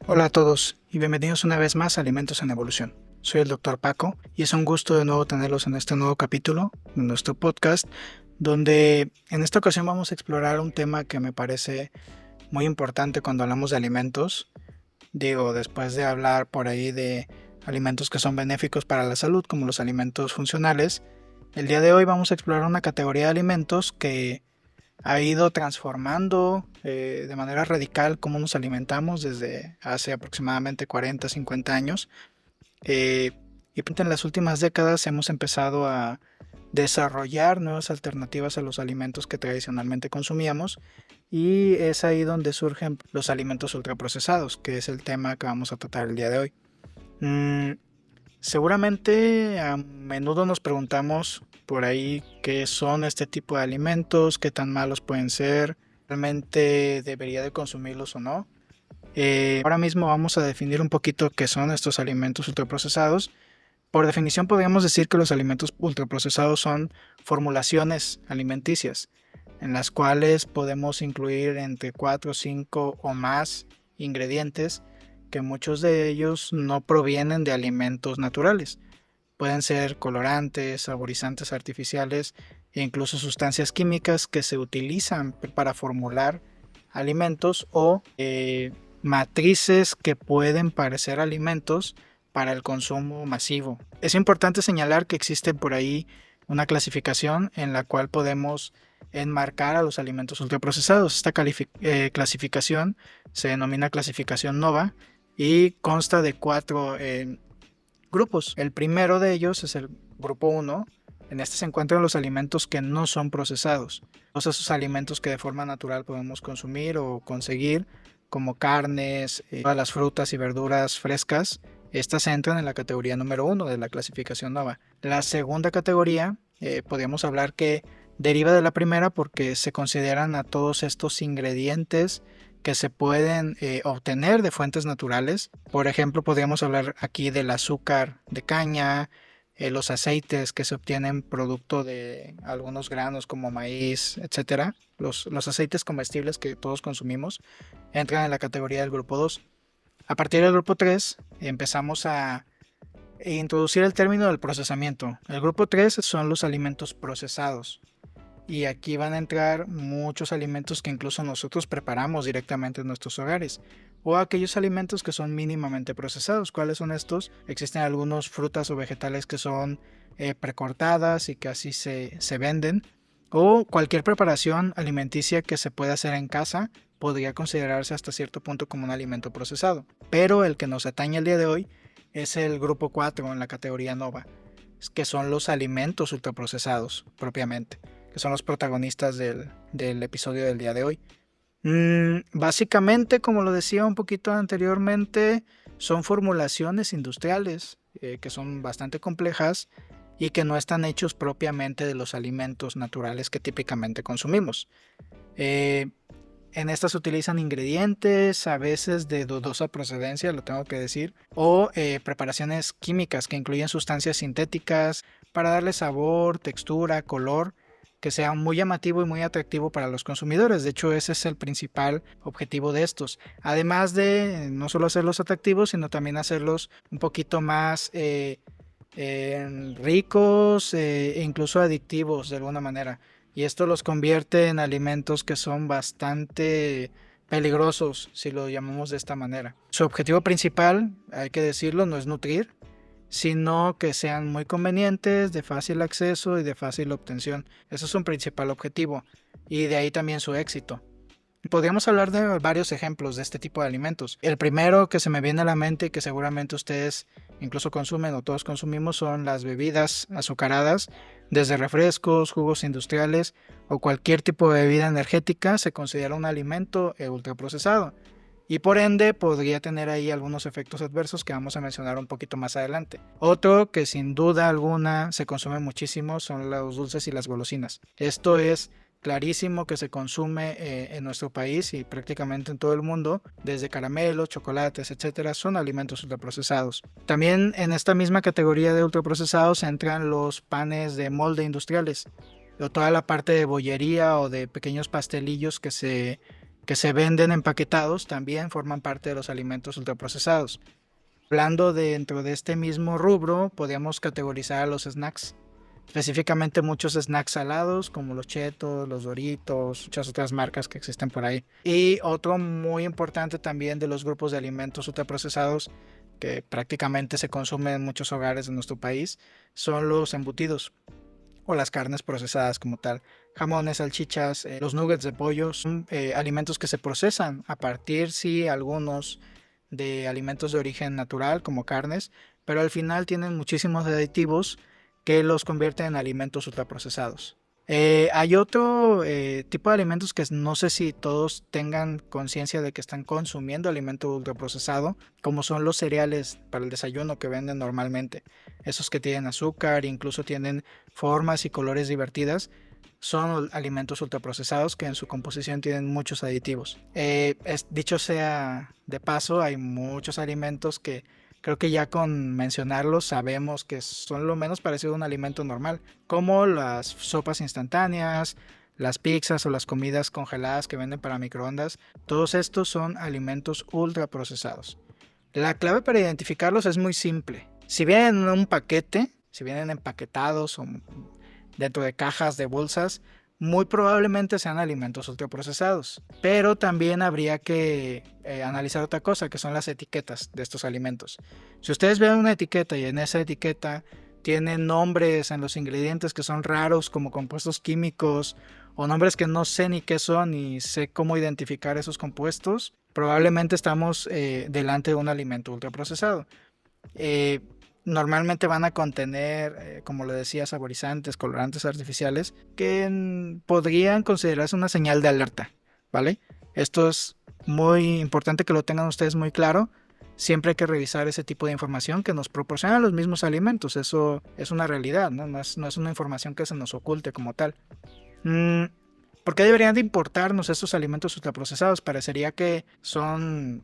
Hola a todos y bienvenidos una vez más a Alimentos en Evolución. Soy el Dr. Paco y es un gusto de nuevo tenerlos en este nuevo capítulo de nuestro podcast, donde en esta ocasión vamos a explorar un tema que me parece muy importante cuando hablamos de alimentos. Digo, después de hablar por ahí de alimentos que son benéficos para la salud, como los alimentos funcionales, el día de hoy vamos a explorar una categoría de alimentos que ha ido transformando de manera radical cómo nos alimentamos desde hace aproximadamente 40, 50 años. Eh, y en las últimas décadas hemos empezado a desarrollar nuevas alternativas a los alimentos que tradicionalmente consumíamos, y es ahí donde surgen los alimentos ultraprocesados, que es el tema que vamos a tratar el día de hoy. Mm, Seguramente a menudo nos preguntamos por ahí qué son este tipo de alimentos, qué tan malos pueden ser, realmente debería de consumirlos o no. Ahora mismo vamos a definir un poquito qué son estos alimentos ultraprocesados. Por definición podríamos decir que los alimentos ultraprocesados son formulaciones alimenticias en las cuales podemos incluir entre 4, 5 o más ingredientes, que muchos de ellos no provienen de alimentos naturales. Pueden ser colorantes, saborizantes artificiales e incluso sustancias químicas que se utilizan para formular alimentos, o matrices que pueden parecer alimentos para el consumo masivo. Es importante señalar que existe por ahí una clasificación en la cual podemos enmarcar a los alimentos ultraprocesados. Esta clasificación se denomina clasificación NOVA y consta de 4 grupos. El primero de ellos es el grupo 1. En este se encuentran los alimentos que no son procesados, todos esos alimentos que de forma natural podemos consumir o conseguir, como carnes, todas las frutas y verduras frescas. Estas entran en la categoría número 1 de la clasificación NOVA. La segunda categoría, podríamos hablar que deriva de la primera porque se consideran a todos estos ingredientes que se pueden obtener de fuentes naturales. Por ejemplo, podríamos hablar aquí del azúcar de caña, los aceites que se obtienen producto de algunos granos como maíz, etcétera. Los aceites comestibles que todos consumimos entran en la categoría del grupo 2. A partir del grupo 3 empezamos a introducir el término del procesamiento. El grupo 3 son los alimentos procesados. Y aquí van a entrar muchos alimentos que incluso nosotros preparamos directamente en nuestros hogares, o aquellos alimentos que son mínimamente procesados. ¿Cuáles son estos? Existen algunos frutas o vegetales que son precortadas y que así se venden, o cualquier preparación alimenticia que se pueda hacer en casa podría considerarse hasta cierto punto como un alimento procesado. Pero el que nos atañe el día de hoy es el grupo 4 en la categoría NOVA, que son los alimentos ultraprocesados propiamente, que son los protagonistas del episodio del día de hoy. Básicamente, como lo decía un poquito anteriormente, son formulaciones industriales que son bastante complejas y que no están hechos propiamente de los alimentos naturales que típicamente consumimos. En estas se utilizan ingredientes a veces de dudosa procedencia, lo tengo que decir, o preparaciones químicas que incluyen sustancias sintéticas para darle sabor, textura, color, que sea muy llamativo y muy atractivo para los consumidores. De hecho, ese es el principal objetivo de estos. Además de no solo hacerlos atractivos, sino también hacerlos un poquito más ricos e incluso adictivos de alguna manera. Y esto los convierte en alimentos que son bastante peligrosos, si lo llamamos de esta manera. Su objetivo principal, hay que decirlo, no es nutrir, sino que sean muy convenientes, de fácil acceso y de fácil obtención. Eso es un principal objetivo, y de ahí también su éxito. Podríamos hablar de varios ejemplos de este tipo de alimentos. El primero que se me viene a la mente y que seguramente ustedes incluso consumen o todos consumimos son las bebidas azucaradas, desde refrescos, jugos industriales o cualquier tipo de bebida energética se considera un alimento ultraprocesado, y por ende podría tener ahí algunos efectos adversos que vamos a mencionar un poquito más adelante. Otro que sin duda alguna se consume muchísimo son los dulces y las golosinas. Esto es clarísimo que se consume en nuestro país y prácticamente en todo el mundo, desde caramelos, chocolates, etcétera, son alimentos ultraprocesados. También en esta misma categoría de ultraprocesados entran los panes de molde industriales, o toda la parte de bollería o de pequeños pastelillos que se venden empaquetados también forman parte de los alimentos ultraprocesados. Hablando dentro de este mismo rubro, podríamos categorizar a los snacks. Específicamente muchos snacks salados como los Cheetos, los Doritos, muchas otras marcas que existen por ahí. Y otro muy importante también de los grupos de alimentos ultraprocesados que prácticamente se consumen en muchos hogares de nuestro país son los embutidos o las carnes procesadas como tal. Jamones, salchichas, los nuggets de pollo son alimentos que se procesan a partir, sí, algunos de alimentos de origen natural como carnes, pero al final tienen muchísimos aditivos que los convierten en alimentos ultraprocesados. Hay otro tipo de alimentos que no sé si todos tengan conciencia de que están consumiendo alimento ultraprocesado, como son los cereales para el desayuno que venden normalmente. Esos que tienen azúcar, incluso tienen formas y colores divertidas, son alimentos ultraprocesados que en su composición tienen muchos aditivos. Dicho sea de paso, hay muchos alimentos que creo que ya con mencionarlos sabemos que son lo menos parecido a un alimento normal, como las sopas instantáneas, las pizzas o las comidas congeladas que venden para microondas. Todos estos son alimentos ultraprocesados. La clave para identificarlos es muy simple. Si vienen en un paquete, si vienen empaquetados o dentro de cajas de bolsas, muy probablemente sean alimentos ultraprocesados. Pero también habría que analizar otra cosa, que son las etiquetas de estos alimentos. Si ustedes ven una etiqueta y en esa etiqueta tiene nombres en los ingredientes que son raros, como compuestos químicos, o nombres que no sé ni qué son ni sé cómo identificar esos compuestos, probablemente estamos delante de un alimento ultraprocesado. Normalmente van a contener, como lo decía, saborizantes, colorantes artificiales que podrían considerarse una señal de alerta, ¿vale? Esto es muy importante que lo tengan ustedes muy claro. Siempre hay que revisar ese tipo de información que nos proporcionan los mismos alimentos. Eso es una realidad, ¿no? No es una información que se nos oculte como tal. ¿Por qué deberían de importarnos estos alimentos ultraprocesados? Parecería que son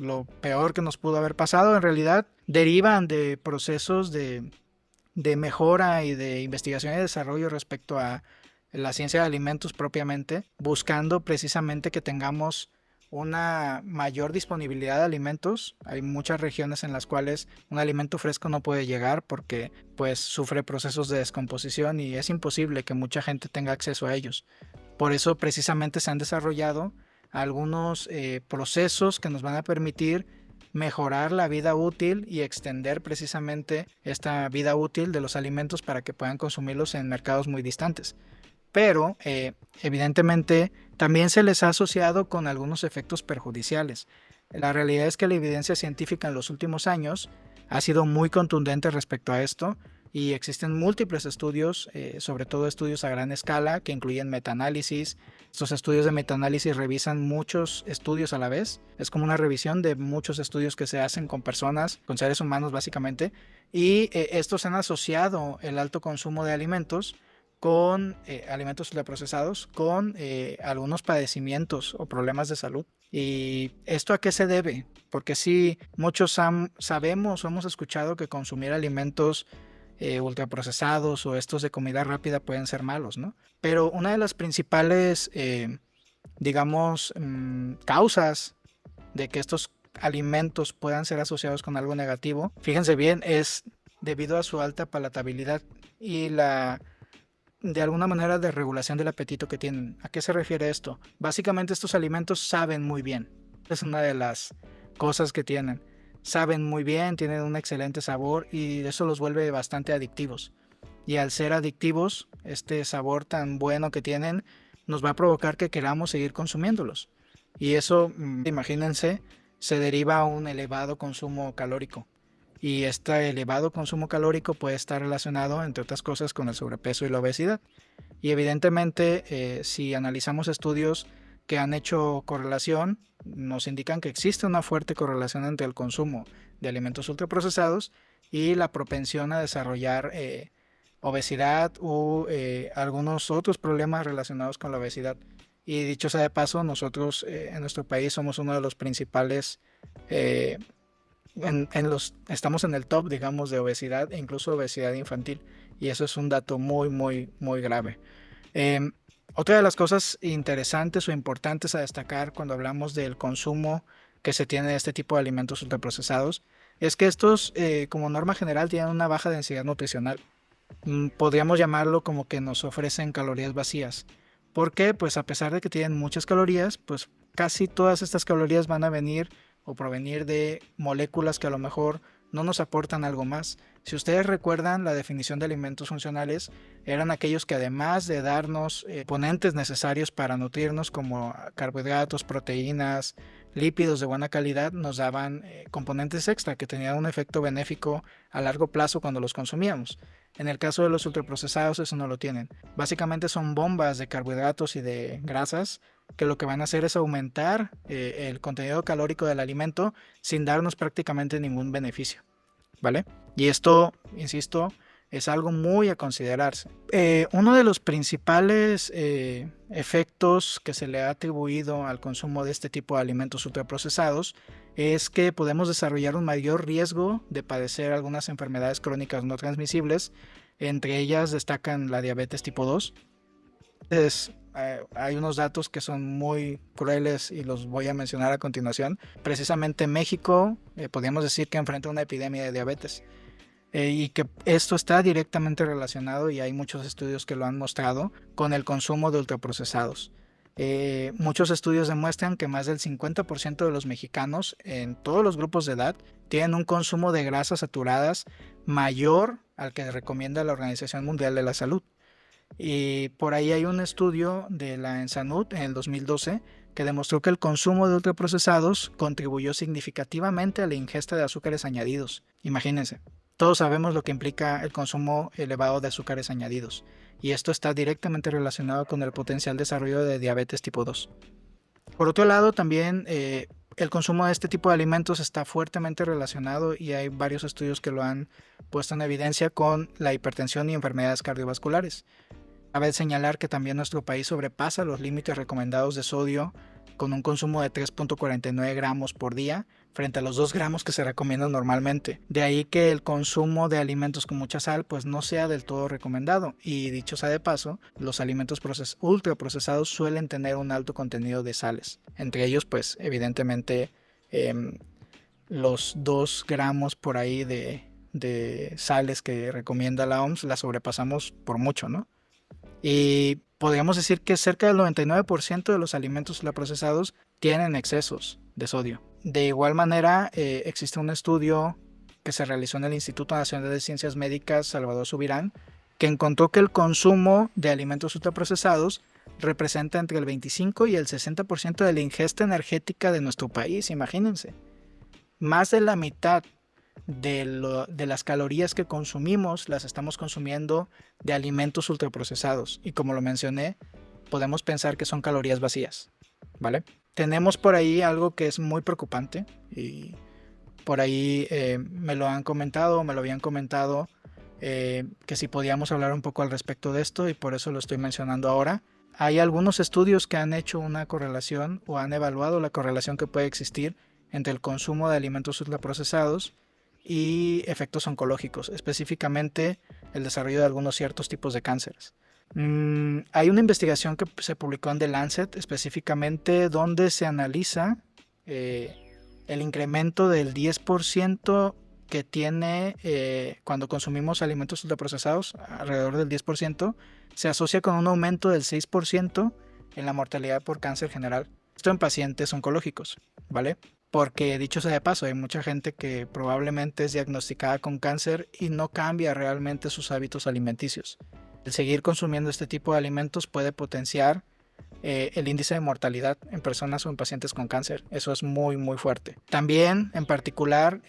lo peor que nos pudo haber pasado. En realidad derivan de procesos de mejora y de investigación y desarrollo respecto a la ciencia de alimentos propiamente, buscando precisamente que tengamos una mayor disponibilidad de alimentos. Hay muchas regiones en las cuales un alimento fresco no puede llegar porque pues sufre procesos de descomposición y es imposible que mucha gente tenga acceso a ellos. Por eso precisamente se han desarrollado algunos procesos que nos van a permitir mejorar la vida útil y extender precisamente esta vida útil de los alimentos para que puedan consumirlos en mercados muy distantes. Pero evidentemente también se les ha asociado con algunos efectos perjudiciales. La realidad es que la evidencia científica en los últimos años ha sido muy contundente respecto a esto y existen múltiples estudios, sobre todo estudios a gran escala que incluyen metaanálisis. Estos estudios de metaanálisis revisan muchos estudios a la vez. Es como una revisión de muchos estudios que se hacen con personas, con seres humanos básicamente, y estos han asociado el alto consumo de alimentos con alimentos ultraprocesados con algunos padecimientos o problemas de salud. ¿Y esto a qué se debe? Porque sí, muchos sabemos o hemos escuchado que consumir alimentos ultraprocesados o estos de comida rápida pueden ser malos, ¿no? Pero una de las principales, digamos, causas de que estos alimentos puedan ser asociados con algo negativo, fíjense bien, es debido a su alta palatabilidad y de alguna manera de regulación del apetito que tienen. ¿A qué se refiere esto? Básicamente estos alimentos saben muy bien. Es una de las cosas que tienen. Saben muy bien, tienen un excelente sabor y eso los vuelve bastante adictivos. Y al ser adictivos, este sabor tan bueno que tienen nos va a provocar que queramos seguir consumiéndolos. Y eso, imagínense, se deriva a un elevado consumo calórico. Y este elevado consumo calórico puede estar relacionado, entre otras cosas, con el sobrepeso y la obesidad. Y evidentemente, si analizamos estudios que han hecho correlación, nos indican que existe una fuerte correlación entre el consumo de alimentos ultraprocesados y la propensión a desarrollar obesidad u algunos otros problemas relacionados con la obesidad. Y dicho sea de paso, nosotros en nuestro país somos uno de los principales estamos en el top, digamos, de obesidad e incluso obesidad infantil. Y eso es un dato muy, muy, muy grave. Otra de las cosas interesantes o importantes a destacar cuando hablamos del consumo que se tiene de este tipo de alimentos ultraprocesados es que estos, como norma general, tienen una baja densidad nutricional. Podríamos llamarlo como que nos ofrecen calorías vacías. ¿Por qué? Pues a pesar de que tienen muchas calorías, pues casi todas estas calorías van a venir o provenir de moléculas que a lo mejor no nos aportan algo más. Si ustedes recuerdan, la definición de alimentos funcionales eran aquellos que además de darnos componentes necesarios para nutrirnos como carbohidratos, proteínas, lípidos de buena calidad, nos daban componentes extra que tenían un efecto benéfico a largo plazo cuando los consumíamos. En el caso de los ultraprocesados eso no lo tienen. Básicamente son bombas de carbohidratos y de grasas que lo que van a hacer es aumentar el contenido calórico del alimento sin darnos prácticamente ningún beneficio, ¿vale? Y esto, insisto, es algo muy a considerarse. Uno de los principales efectos que se le ha atribuido al consumo de este tipo de alimentos ultraprocesados es que podemos desarrollar un mayor riesgo de padecer algunas enfermedades crónicas no transmisibles. Entre ellas destacan la diabetes tipo 2. Hay unos datos que son muy crueles y los voy a mencionar a continuación. Precisamente México, podríamos decir que enfrenta una epidemia de diabetes. Y que esto está directamente relacionado, y hay muchos estudios que lo han mostrado, con el consumo de ultraprocesados. Muchos estudios demuestran que más del 50% de los mexicanos en todos los grupos de edad tienen un consumo de grasas saturadas mayor al que recomienda la Organización Mundial de la Salud. Y por ahí hay un estudio de la ENSANUD en el 2012 que demostró que el consumo de ultraprocesados contribuyó significativamente a la ingesta de azúcares añadidos. Imagínense. Todos sabemos lo que implica el consumo elevado de azúcares añadidos, y esto está directamente relacionado con el potencial desarrollo de diabetes tipo 2. Por otro lado, también el consumo de este tipo de alimentos está fuertemente relacionado, y hay varios estudios que lo han puesto en evidencia, con la hipertensión y enfermedades cardiovasculares. Cabe señalar que también nuestro país sobrepasa los límites recomendados de sodio con un consumo de 3.49 gramos por día frente a los 2 gramos que se recomiendan normalmente. De ahí que el consumo de alimentos con mucha sal pues no sea del todo recomendado, y dicho sea de paso, los alimentos ultraprocesados suelen tener un alto contenido de sales. Entre ellos pues evidentemente los 2 gramos por ahí de sales que recomienda la OMS la sobrepasamos por mucho, ¿no? Y podríamos decir que cerca del 99% de los alimentos ultraprocesados tienen excesos de sodio. De igual manera, existe un estudio que se realizó en el Instituto Nacional de Ciencias Médicas Salvador Subirán, que encontró que el consumo de alimentos ultraprocesados representa entre el 25 y el 60% de la ingesta energética de nuestro país. Imagínense, más de la mitad de las calorías que consumimos las estamos consumiendo de alimentos ultraprocesados, y como lo mencioné, podemos pensar que son calorías vacías, ¿vale? Tenemos por ahí algo que es muy preocupante, y por ahí me lo habían comentado que si podíamos hablar un poco al respecto de esto, y por eso lo estoy mencionando ahora. Hay algunos estudios que han hecho una correlación o han evaluado la correlación que puede existir entre el consumo de alimentos ultraprocesados y efectos oncológicos, específicamente el desarrollo de algunos ciertos tipos de cánceres. Hay una investigación que se publicó en The Lancet específicamente, donde se analiza el incremento del 10% que tiene cuando consumimos alimentos ultraprocesados, alrededor del 10%, se asocia con un aumento del 6% en la mortalidad por cáncer general. Esto en pacientes oncológicos, ¿vale? Porque dicho sea de paso, hay mucha gente que probablemente es diagnosticada con cáncer y no cambia realmente sus hábitos alimenticios. El seguir consumiendo este tipo de alimentos puede potenciar el índice de mortalidad en personas o en pacientes con cáncer. Eso es muy muy fuerte. También en particular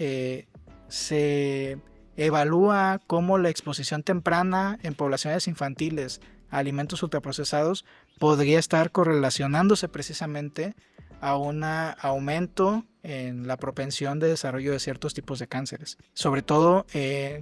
se evalúa cómo la exposición temprana en poblaciones infantiles a alimentos ultraprocesados podría estar correlacionándose precisamente a un aumento en la propensión de desarrollo de ciertos tipos de cánceres, sobre todo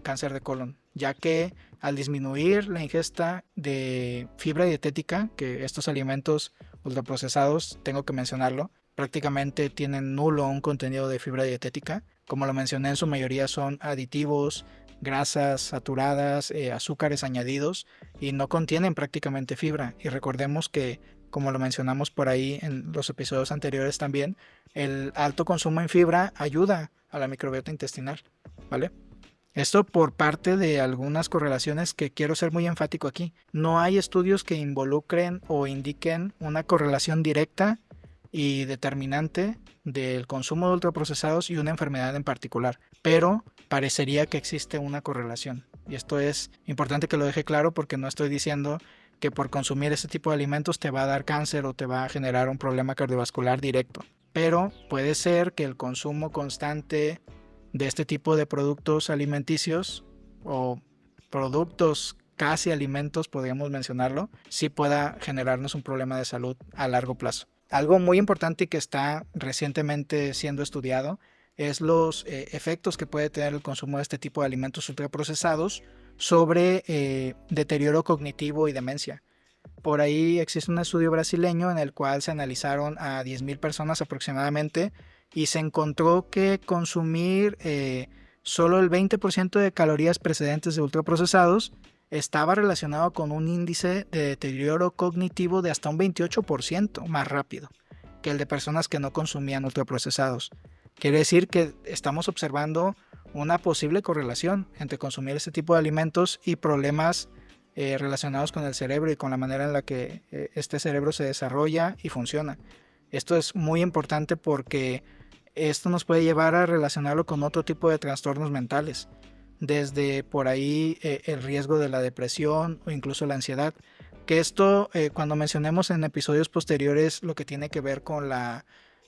cáncer de colon, ya que al disminuir la ingesta de fibra dietética, que estos alimentos ultraprocesados, tengo que mencionarlo, prácticamente tienen nulo un contenido de fibra dietética. Como lo mencioné, en su mayoría son aditivos, grasas saturadas, azúcares añadidos, y no contienen prácticamente fibra. Y recordemos que, como lo mencionamos por ahí en los episodios anteriores también, el alto consumo en fibra ayuda a la microbiota intestinal, ¿vale? Esto por parte de algunas correlaciones que quiero ser muy enfático aquí. No hay estudios que involucren o indiquen una correlación directa y determinante del consumo de ultraprocesados y una enfermedad en particular, pero parecería que existe una correlación. Y esto es importante que lo deje claro, porque no estoy diciendo que por consumir este tipo de alimentos te va a dar cáncer o te va a generar un problema cardiovascular directo. Pero puede ser que el consumo constante de este tipo de productos alimenticios o productos casi alimentos, podríamos mencionarlo, sí pueda generarnos un problema de salud a largo plazo. Algo muy importante y que está recientemente siendo estudiado es los efectos que puede tener el consumo de este tipo de alimentos ultraprocesados sobre deterioro cognitivo y demencia. Por ahí existe un estudio brasileño en el cual se analizaron a 10,000 personas aproximadamente, y se encontró que consumir solo el 20% de calorías precedentes de ultraprocesados estaba relacionado con un índice de deterioro cognitivo de hasta un 28% más rápido que el de personas que no consumían ultraprocesados. Quiere decir que estamos observando una posible correlación entre consumir este tipo de alimentos y problemas relacionados con el cerebro y con la manera en la que este cerebro se desarrolla y funciona. Esto es muy importante porque esto nos puede llevar a relacionarlo con otro tipo de trastornos mentales, desde por ahí el riesgo de la depresión o incluso la ansiedad, que esto cuando mencionemos en episodios posteriores lo que tiene que ver con la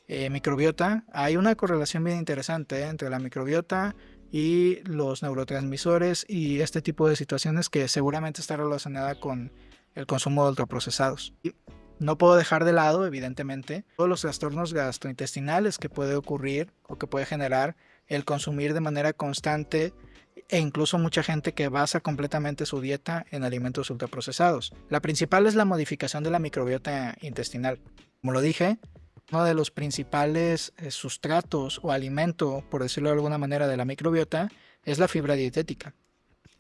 microbiota, hay una correlación bien interesante entre la microbiota y los neurotransmisores y este tipo de situaciones que seguramente está relacionada con el consumo de ultraprocesados. Y no puedo dejar de lado, evidentemente, todos los trastornos gastrointestinales que puede ocurrir o que puede generar el consumir de manera constante, e incluso mucha gente que basa completamente su dieta en alimentos ultraprocesados. La principal es la modificación de la microbiota intestinal. Como lo dije, uno de los principales sustratos o alimento, por decirlo de alguna manera, de la microbiota es la fibra dietética.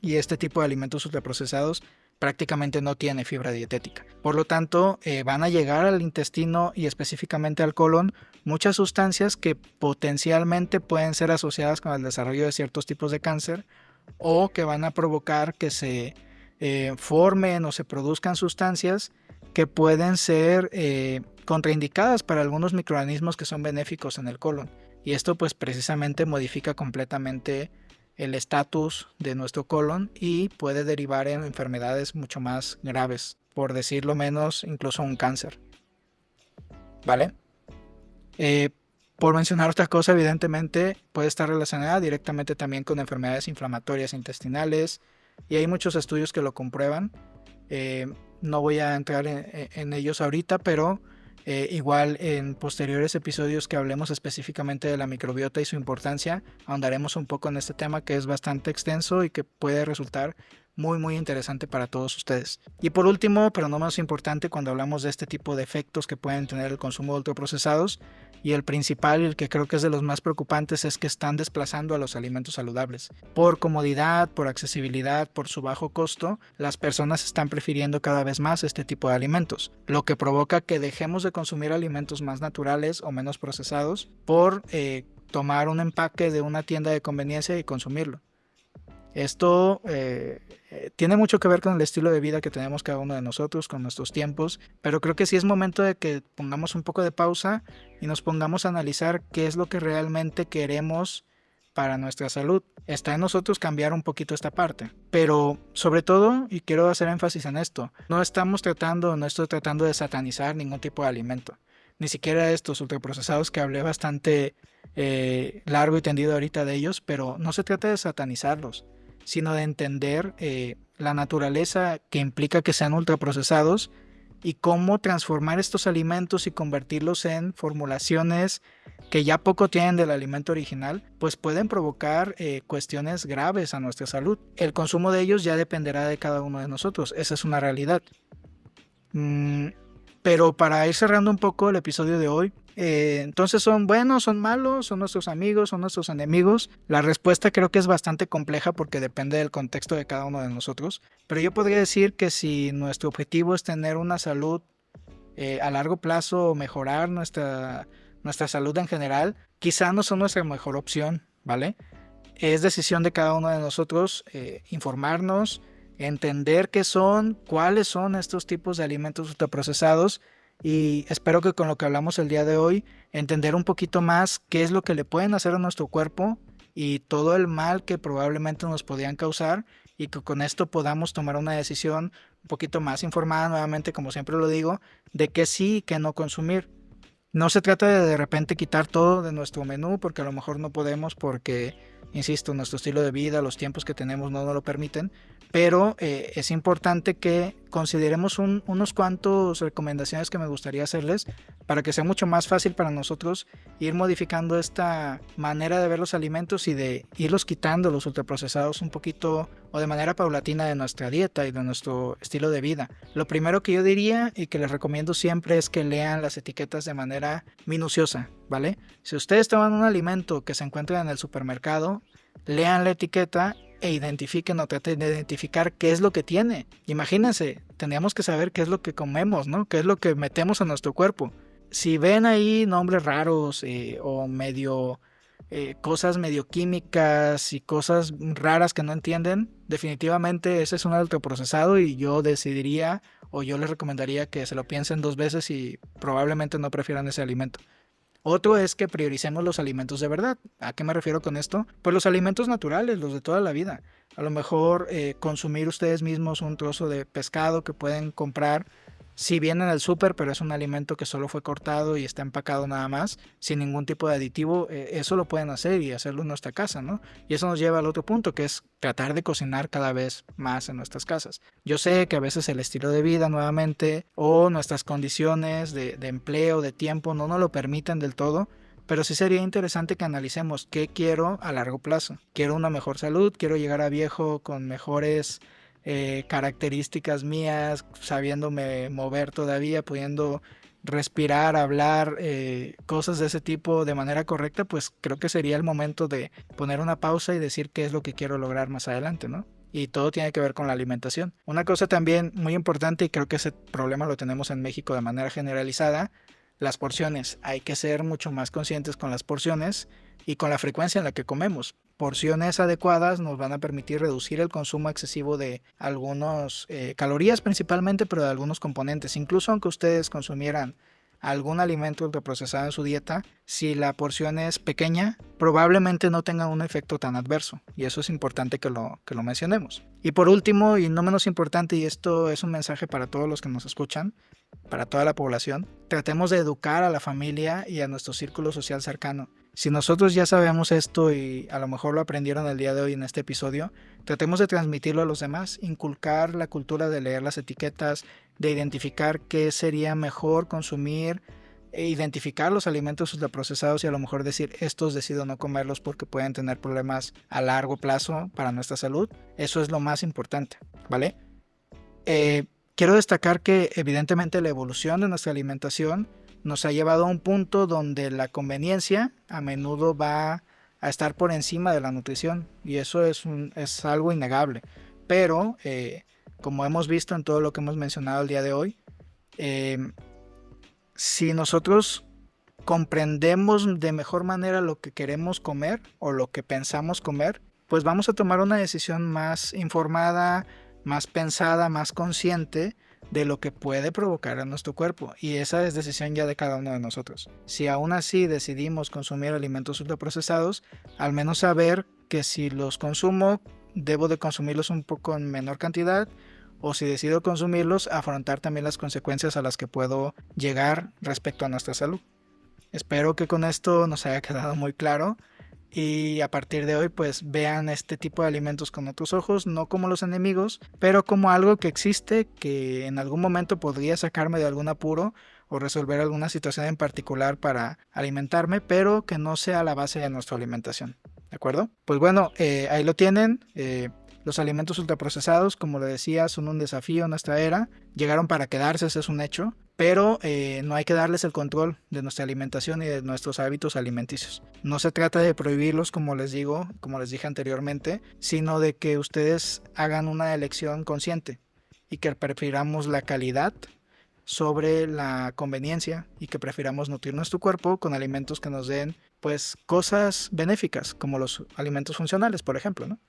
Y este tipo de alimentos ultraprocesados prácticamente no tiene fibra dietética. Por lo tanto, van a llegar al intestino y específicamente al colon muchas sustancias que potencialmente pueden ser asociadas con el desarrollo de ciertos tipos de cáncer, o que van a provocar que se formen o se produzcan sustancias que pueden ser contraindicadas para algunos microorganismos que son benéficos en el colon. Y esto pues precisamente modifica completamente el estatus de nuestro colon y puede derivar en enfermedades mucho más graves, por decirlo menos, incluso un cáncer. ¿Vale? Por mencionar otra cosa, evidentemente puede estar relacionada directamente también con enfermedades inflamatorias intestinales, y hay muchos estudios que lo comprueban. No voy a entrar en ellos ahorita, pero igual en posteriores episodios que hablemos específicamente de la microbiota y su importancia, ahondaremos un poco en este tema que es bastante extenso y que puede resultar muy interesante para todos ustedes. Y por último, pero no menos importante, cuando hablamos de este tipo de efectos que pueden tener el consumo de ultraprocesados, y el principal y el que creo que es de los más preocupantes, es que están desplazando a los alimentos saludables. Por comodidad, por accesibilidad, por su bajo costo, las personas están prefiriendo cada vez más este tipo de alimentos, lo que provoca que dejemos de consumir alimentos más naturales o menos procesados por tomar un empaque de una tienda de conveniencia y consumirlo. Esto tiene mucho que ver con el estilo de vida que tenemos cada uno de nosotros, con nuestros tiempos, pero creo que sí es momento de que pongamos un poco de pausa y nos pongamos a analizar qué es lo que realmente queremos para nuestra salud. Está en nosotros cambiar un poquito esta parte, pero sobre todo, y quiero hacer énfasis en esto, no estoy tratando de satanizar ningún tipo de alimento, ni siquiera estos ultraprocesados que hablé bastante largo y tendido ahorita de ellos, pero no se trata de satanizarlos, sino de entender la naturaleza que implica que sean ultraprocesados y cómo transformar estos alimentos y convertirlos en formulaciones que ya poco tienen del alimento original, pues pueden provocar cuestiones graves a nuestra salud. El consumo de ellos ya dependerá de cada uno de nosotros, esa es una realidad. Pero para ir cerrando un poco el episodio de hoy, Entonces, ¿son buenos, son malos, son nuestros amigos, son nuestros enemigos? La respuesta creo que es bastante compleja porque depende del contexto de cada uno de nosotros. Pero yo podría decir que si nuestro objetivo es tener una salud a largo plazo o mejorar nuestra salud en general, quizá no son nuestra mejor opción, ¿vale? Es decisión de cada uno de nosotros informarnos, entender qué son, cuáles son estos tipos de alimentos ultraprocesados, y espero que con lo que hablamos el día de hoy, entender un poquito más qué es lo que le pueden hacer a nuestro cuerpo y todo el mal que probablemente nos podían causar, y que con esto podamos tomar una decisión un poquito más informada, nuevamente como siempre lo digo, de qué sí y qué no consumir. No se trata de repente quitar todo de nuestro menú, porque a lo mejor no podemos, porque, insisto, nuestro estilo de vida, los tiempos que tenemos no nos lo permiten, pero es importante que consideremos unos cuantos recomendaciones que me gustaría hacerles para que sea mucho más fácil para nosotros ir modificando esta manera de ver los alimentos y de irlos quitando los ultraprocesados un poquito o de manera paulatina de nuestra dieta y de nuestro estilo de vida. Lo primero que yo diría y que les recomiendo siempre es que lean las etiquetas de manera minuciosa, ¿vale? Si ustedes toman un alimento que se encuentra en el supermercado, lean la etiqueta e identifiquen o traten de identificar qué es lo que tiene. Imagínense, teníamos que saber qué es lo que comemos, ¿no? Qué es lo que metemos a nuestro cuerpo. Si ven ahí nombres raros o medio cosas medio químicas y cosas raras que no entienden, definitivamente ese es un ultraprocesado, y yo decidiría o yo les recomendaría que se lo piensen 2 veces y probablemente no prefieran ese alimento. Otro es que prioricemos los alimentos de verdad. ¿A qué me refiero con esto? Pues los alimentos naturales, los de toda la vida. A lo mejor consumir ustedes mismos un trozo de pescado que pueden comprar, si viene en el súper, pero es un alimento que solo fue cortado y está empacado nada más, sin ningún tipo de aditivo, eso lo pueden hacer y hacerlo en nuestra casa, ¿no? Y eso nos lleva al otro punto, que es tratar de cocinar cada vez más en nuestras casas. Yo sé que a veces el estilo de vida, nuevamente, o nuestras condiciones de empleo, de tiempo, no nos lo permiten del todo, pero sí sería interesante que analicemos qué quiero a largo plazo. Quiero una mejor salud, quiero llegar a viejo con mejores características mías, sabiéndome mover todavía, pudiendo respirar, hablar, cosas de ese tipo de manera correcta. Pues creo que sería el momento de poner una pausa y decir qué es lo que quiero lograr más adelante, ¿no? Y todo tiene que ver con la alimentación. Una cosa también muy importante, y creo que ese problema lo tenemos en México de manera generalizada: las porciones. Hay que ser mucho más conscientes con las porciones y con la frecuencia en la que comemos. Porciones adecuadas nos van a permitir reducir el consumo excesivo de algunas calorías principalmente, pero de algunos componentes. Incluso aunque ustedes consumieran algún alimento ultraprocesado en su dieta, si la porción es pequeña, probablemente no tenga un efecto tan adverso, y eso es importante que lo mencionemos. Y por último, y no menos importante, y esto es un mensaje para todos los que nos escuchan, para toda la población, tratemos de educar a la familia y a nuestro círculo social cercano. Si nosotros ya sabemos esto y a lo mejor lo aprendieron el día de hoy en este episodio, tratemos de transmitirlo a los demás, inculcar la cultura de leer las etiquetas, de identificar qué sería mejor consumir, e identificar los alimentos ultraprocesados y a lo mejor decir, estos decido no comerlos porque pueden tener problemas a largo plazo para nuestra salud. Eso es lo más importante, ¿vale? Quiero destacar que evidentemente la evolución de nuestra alimentación nos ha llevado a un punto donde la conveniencia a menudo va a estar por encima de la nutrición, y eso es algo innegable. Pero como hemos visto en todo lo que hemos mencionado el día de hoy, si nosotros comprendemos de mejor manera lo que queremos comer o lo que pensamos comer, pues vamos a tomar una decisión más informada, más pensada, más consciente de lo que puede provocar a nuestro cuerpo, y esa es decisión ya de cada uno de nosotros. Si aún así decidimos consumir alimentos ultraprocesados, al menos saber que si los consumo, debo de consumirlos un poco en menor cantidad, o si decido consumirlos, afrontar también las consecuencias a las que puedo llegar respecto a nuestra salud. Espero que con esto nos haya quedado muy claro, y a partir de hoy pues vean este tipo de alimentos con otros ojos, no como los enemigos, pero como algo que existe, que en algún momento podría sacarme de algún apuro o resolver alguna situación en particular para alimentarme, pero que no sea la base de nuestra alimentación, ¿de acuerdo? Pues bueno, ahí lo tienen. Los alimentos ultraprocesados, como le decía, son un desafío en nuestra era. Llegaron para quedarse, ese es un hecho. Pero no hay que darles el control de nuestra alimentación y de nuestros hábitos alimenticios. No se trata de prohibirlos, como les digo, como les dije anteriormente, sino de que ustedes hagan una elección consciente y que prefiramos la calidad sobre la conveniencia y que prefiramos nutrir nuestro cuerpo con alimentos que nos den pues cosas benéficas, como los alimentos funcionales, por ejemplo, ¿no?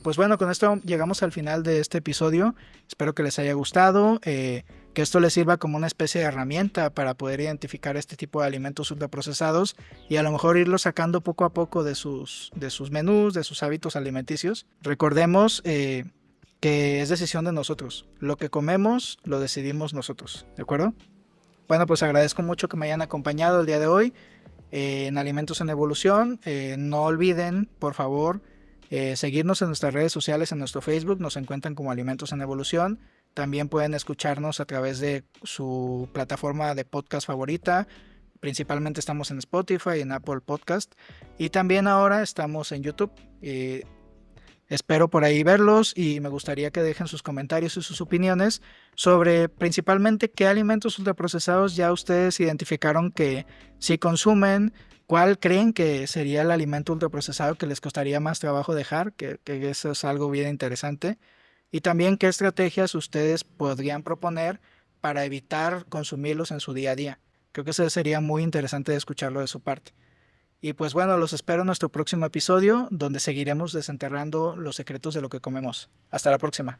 Pues bueno, con esto llegamos al final de este episodio. Espero que les haya gustado, que esto les sirva como una especie de herramienta para poder identificar este tipo de alimentos ultraprocesados y a lo mejor irlos sacando poco a poco de sus menús, de sus hábitos alimenticios. Recordemos que es decisión de nosotros. Lo que comemos lo decidimos nosotros, ¿de acuerdo? Bueno, pues agradezco mucho que me hayan acompañado el día de hoy en Alimentos en Evolución. No olviden, por favor, seguirnos en nuestras redes sociales, en nuestro Facebook, nos encuentran como Alimentos en Evolución. También pueden escucharnos a través de su plataforma de podcast favorita. Principalmente estamos en Spotify y en Apple Podcast. Y también ahora estamos en YouTube. Espero por ahí verlos y me gustaría que dejen sus comentarios y sus opiniones sobre principalmente qué alimentos ultraprocesados ya ustedes identificaron que si consumen, cuál creen que sería el alimento ultraprocesado que les costaría más trabajo dejar, que eso es algo bien interesante. Y también qué estrategias ustedes podrían proponer para evitar consumirlos en su día a día. Creo que eso sería muy interesante de escucharlo de su parte. Y pues bueno, los espero en nuestro próximo episodio, donde seguiremos desenterrando los secretos de lo que comemos. Hasta la próxima.